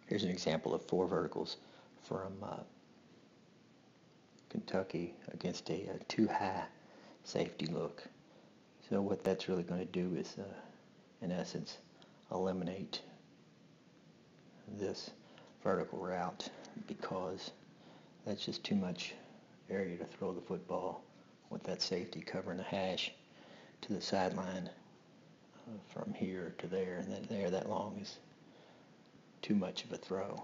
Here's an example of 4 verticals from Kentucky against a too high safety look. So what that's really going to do is, in essence, eliminate this vertical route, because that's just too much area to throw the football with that safety covering the hash to the sideline from here to there, and then there, that long is too much of a throw.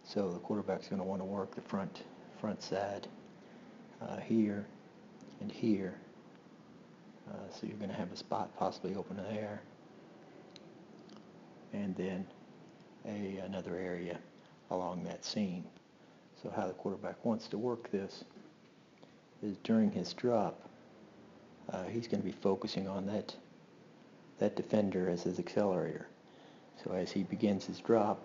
So the quarterback's going to want to work the front side here and here. So you're going to have a spot possibly open there, and then another area along that seam. So how the quarterback wants to work this is during his drop, he's going to be focusing on that defender as his accelerator. So as he begins his drop,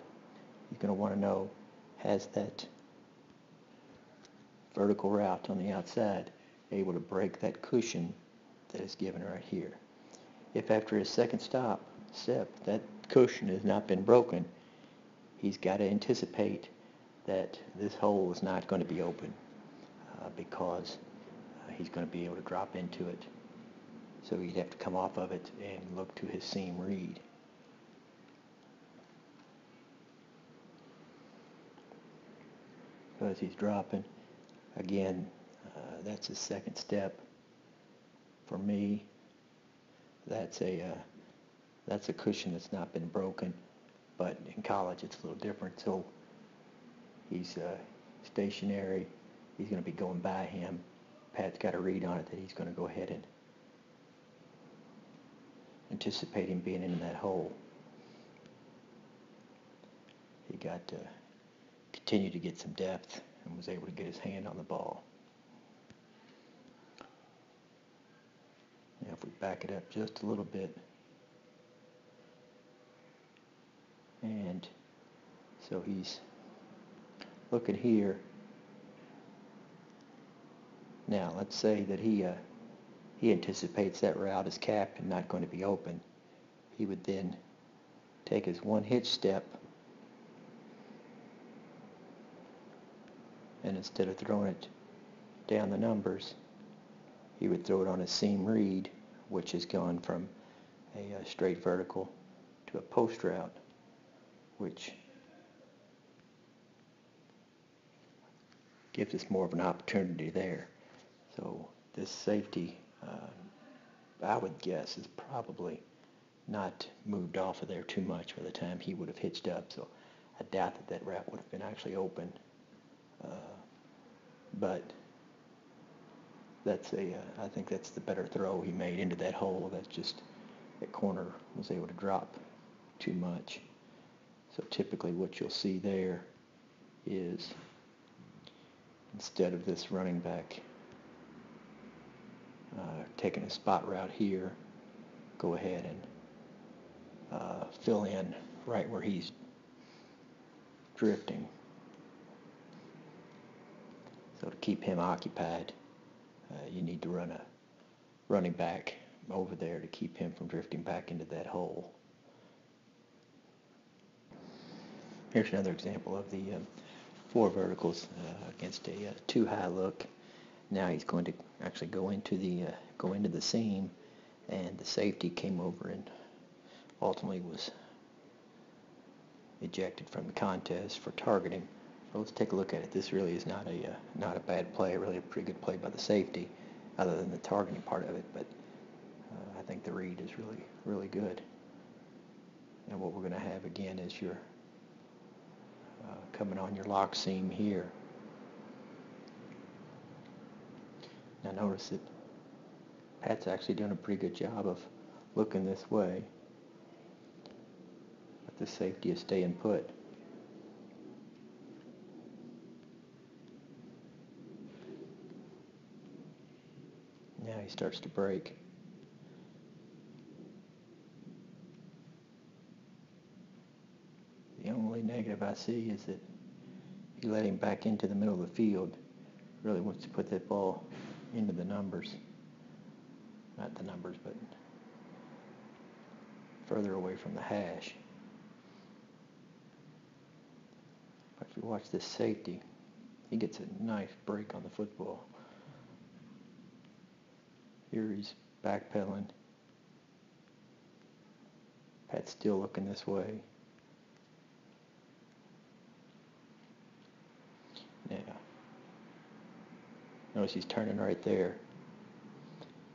he's going to want to know, has that vertical route on the outside able to break that cushion that is given right here. If after his second step, that cushion has not been broken, he's got to anticipate that this hole is not going to be open, because he's going to be able to drop into it. So he'd have to come off of it and look to his seam read. So as he's dropping, again, that's his second step. For me, that's a cushion that's not been broken, but in college it's a little different. So he's stationary. He's going to be going by him. Pat's got a read on it that he's going to go ahead and anticipate him being in that hole. He got to continue to get some depth and was able to get his hand on the ball. Now if we back it up just a little bit, and so he's looking here. Now let's say that he anticipates that route is capped and not going to be open. He would then take his one hitch step, and instead of throwing it down the numbers, he would throw it on a seam read, which has gone from a straight vertical to a post route, which gives us more of an opportunity there. So this safety, I would guess, is probably not moved off of there too much by the time he would have hitched up. So I doubt that route would have been actually open. But that's I think that's the better throw he made into that hole. That's just, that corner was able to drop too much. So typically what you'll see there is, instead of this running back taking a spot route here, go ahead and fill in right where he's drifting. So to keep him occupied, you need to run a running back over there to keep him from drifting back into that hole. Here's another example of the 4 verticals against a too high look. Now he's going to actually go into the seam, and the safety came over and ultimately was ejected from the contest for targeting. So let's take a look at it. This really is not a bad play, really a pretty good play by the safety, other than the targeting part of it. But I think the read is really good. And what we're going to have again is your coming on your lock seam here. Now notice that Pat's actually done a pretty good job of looking this way, but the safety is staying put. Now he starts to break. The only negative I see is that you let him back into the middle of the field. Really wants to put that ball into the numbers. Not the numbers, but further away from the hash. If you watch this safety, he gets a nice break on the football. Here he's backpedaling. Pat's still looking this way. Now, notice he's turning right there.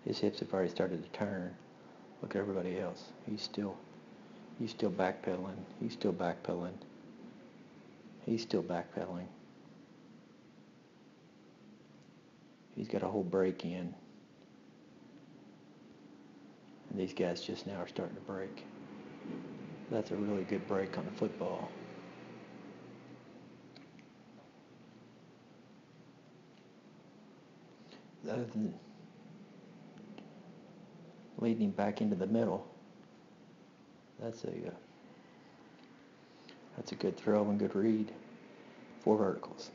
His hips have already started to turn. Look at everybody else. He's still backpedaling. He's still backpedaling. He's still backpedaling. He's got a whole break in. And these guys just now are starting to break. That's a really good break on the football. Other than leading him back into the middle, that's a good throw and good read. 4 verticals.